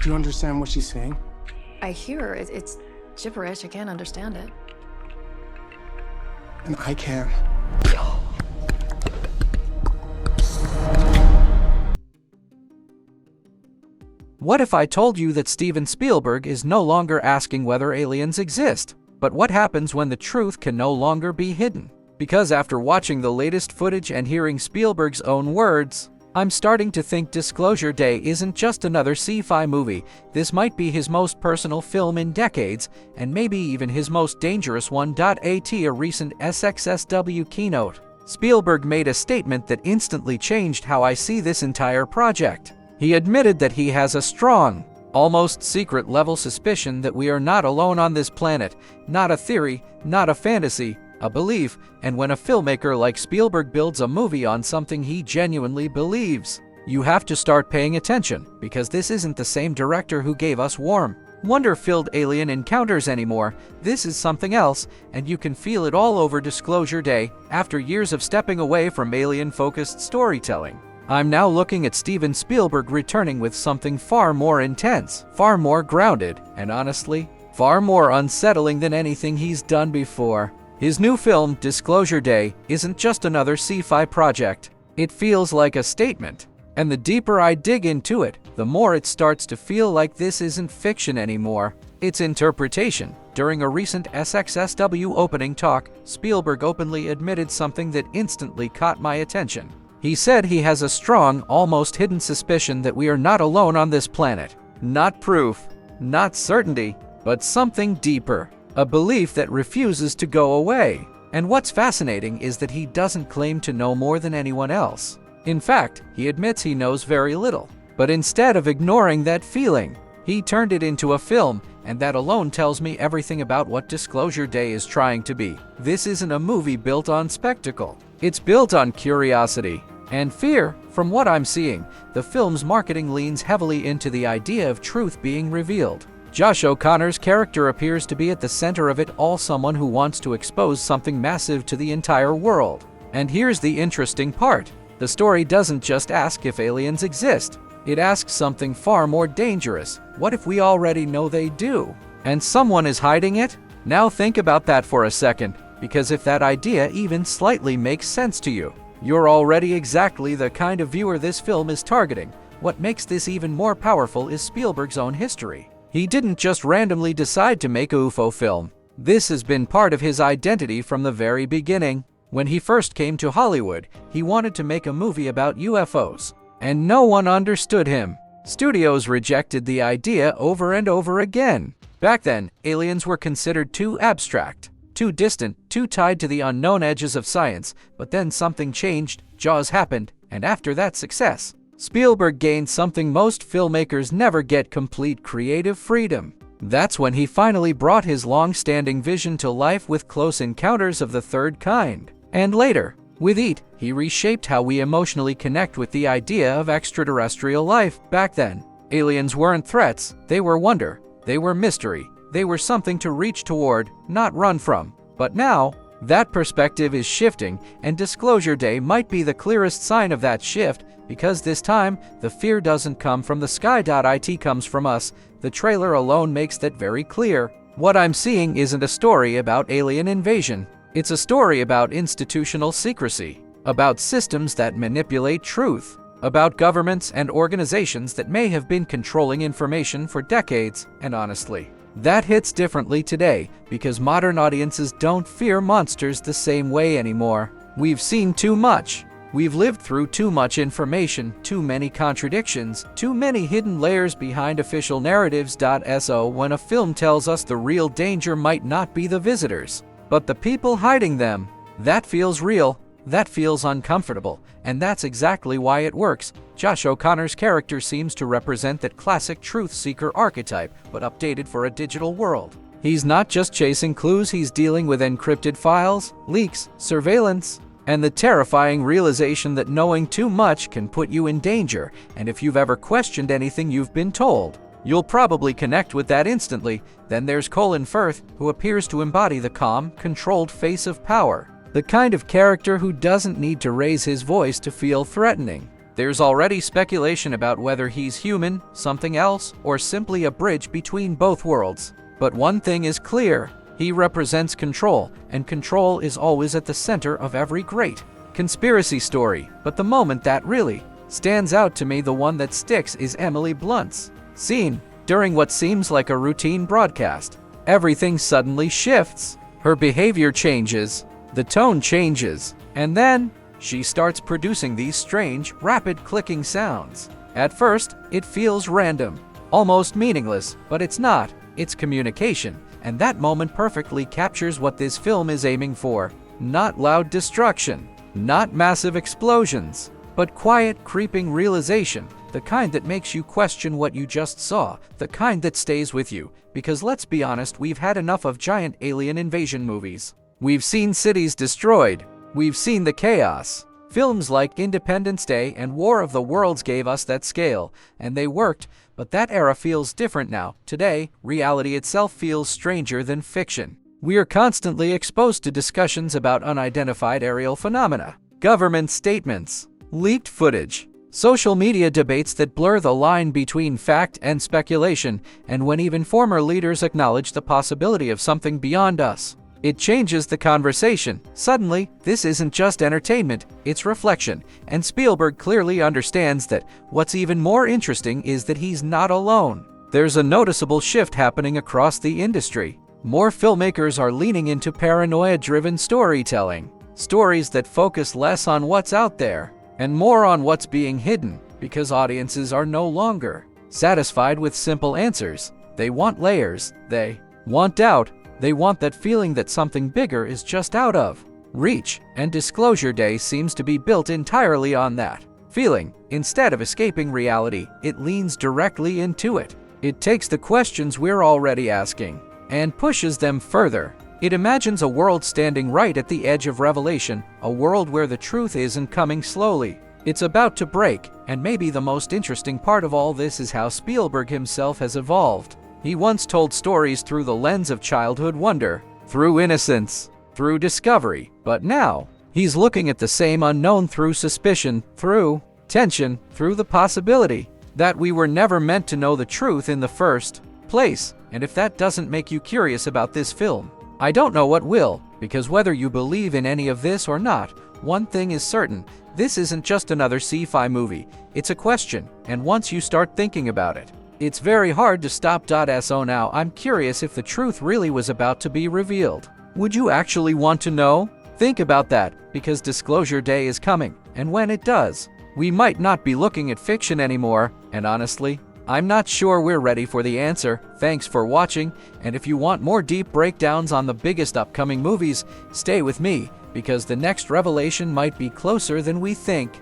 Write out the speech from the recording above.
You understand what she's saying? I hear her. It's gibberish. I can't understand it. And I can. What if I told you that Steven Spielberg is no longer asking whether aliens exist? But what happens when the truth can no longer be hidden? Because after watching the latest footage and hearing Spielberg's own words, I'm starting to think Disclosure Day isn't just another sci-fi movie. This might be his most personal film in decades, and maybe even his most dangerous one. At a recent SXSW keynote, Spielberg made a statement that instantly changed how I see this entire project. He admitted that he has a strong, almost secret-level suspicion that we are not alone on this planet, not a theory, not a fantasy, a belief. And when a filmmaker like Spielberg builds a movie on something he genuinely believes, you have to start paying attention, because this isn't the same director who gave us warm, wonder-filled alien encounters anymore. This is something else, and you can feel it all over Disclosure Day. After years of stepping away from alien-focused storytelling, I'm now looking at Steven Spielberg returning with something far more intense, far more grounded, and honestly, far more unsettling than anything he's done before. His new film, Disclosure Day, isn't just another sci-fi project. It feels like a statement. And the deeper I dig into it, the more it starts to feel like this isn't fiction anymore. It's interpretation. During a recent SXSW opening talk, Spielberg openly admitted something that instantly caught my attention. He said he has a strong, almost hidden suspicion that we are not alone on this planet. Not proof, not certainty, but something deeper. A belief that refuses to go away. And what's fascinating is that he doesn't claim to know more than anyone else. In fact, he admits he knows very little. But instead of ignoring that feeling, he turned it into a film, and that alone tells me everything about what Disclosure Day is trying to be. This isn't a movie built on spectacle. It's built on curiosity and fear. From what I'm seeing, the film's marketing leans heavily into the idea of truth being revealed. Josh O'Connor's character appears to be at the center of it all, someone who wants to expose something massive to the entire world. And here's the interesting part. The story doesn't just ask if aliens exist. It asks something far more dangerous. What if we already know they do, and someone is hiding it? Now think about that for a second, because if that idea even slightly makes sense to you, you're already exactly the kind of viewer this film is targeting. What makes this even more powerful is Spielberg's own history. He didn't just randomly decide to make a UFO film. This has been part of his identity from the very beginning. When he first came to Hollywood, he wanted to make a movie about UFOs, and no one understood him. Studios rejected the idea over and over again. Back then, aliens were considered too abstract, too distant, too tied to the unknown edges of science. But then something changed. Jaws happened, and after that success, Spielberg gained something most filmmakers never get: complete creative freedom. That's when he finally brought his long-standing vision to life with Close Encounters of the Third Kind. And later, with ET, he reshaped how we emotionally connect with the idea of extraterrestrial life. Back then, aliens weren't threats, they were wonder, they were mystery, they were something to reach toward, not run from. But now, that perspective is shifting, and Disclosure Day might be the clearest sign of that shift, because this time, the fear doesn't come from the sky. It comes from us. The trailer alone makes that very clear. What I'm seeing isn't a story about alien invasion. It's a story about institutional secrecy, about systems that manipulate truth, about governments and organizations that may have been controlling information for decades. And honestly, that hits differently today, because modern audiences don't fear monsters the same way anymore. We've seen too much. We've lived through too much information, too many contradictions, too many hidden layers behind official narratives. So when a film tells us the real danger might not be the visitors, but the people hiding them, that feels real, that feels uncomfortable, and that's exactly why it works. Josh O'Connor's character seems to represent that classic truth-seeker archetype, but updated for a digital world. He's not just chasing clues, he's dealing with encrypted files, leaks, surveillance, and the terrifying realization that knowing too much can put you in danger. And if you've ever questioned anything you've been told, you'll probably connect with that instantly. Then there's Colin Firth, who appears to embody the calm, controlled face of power. The kind of character who doesn't need to raise his voice to feel threatening. There's already speculation about whether he's human, something else, or simply a bridge between both worlds. But one thing is clear: he represents control, and control is always at the center of every great conspiracy story. But the moment that really stands out to me, the one that sticks, is Emily Blunt's scene during what seems like a routine broadcast. Everything suddenly shifts. Her behavior changes, the tone changes, and then she starts producing these strange, rapid clicking sounds. At first, it feels random, almost meaningless, but it's not. It's communication, and that moment perfectly captures what this film is aiming for. Not loud destruction, not massive explosions, but quiet, creeping realization, the kind that makes you question what you just saw, the kind that stays with you. Because let's be honest, we've had enough of giant alien invasion movies. We've seen cities destroyed. We've seen the chaos. Films like Independence Day and War of the Worlds gave us that scale, and they worked, but that era feels different now. Today, reality itself feels stranger than fiction. We are constantly exposed to discussions about unidentified aerial phenomena, government statements, leaked footage, social media debates that blur the line between fact and speculation, and when even former leaders acknowledge the possibility of something beyond us, it changes the conversation. Suddenly, this isn't just entertainment, it's reflection, and Spielberg clearly understands that. What's even more interesting is that he's not alone. There's a noticeable shift happening across the industry. More filmmakers are leaning into paranoia-driven storytelling, stories that focus less on what's out there and more on what's being hidden, because audiences are no longer satisfied with simple answers. They want layers, they want doubt, they want that feeling that something bigger is just out of reach, and Disclosure Day seems to be built entirely on that feeling. Instead of escaping reality, it leans directly into it. It takes the questions we're already asking and pushes them further. It imagines a world standing right at the edge of revelation, a world where the truth isn't coming slowly. It's about to break, and maybe the most interesting part of all this is how Spielberg himself has evolved. He once told stories through the lens of childhood wonder, through innocence, through discovery, but now he's looking at the same unknown through suspicion, through tension, through the possibility that we were never meant to know the truth in the first place. And if that doesn't make you curious about this film, I don't know what will, because whether you believe in any of this or not, one thing is certain: this isn't just another sci-fi movie, it's a question, and once you start thinking about it, it's very hard to stop. So now I'm curious if the truth really was about to be revealed. Would you actually want to know? Think about that, because Disclosure Day is coming, and when it does, we might not be looking at fiction anymore, and honestly, I'm not sure we're ready for the answer. Thanks for watching, and if you want more deep breakdowns on the biggest upcoming movies, stay with me, because the next revelation might be closer than we think.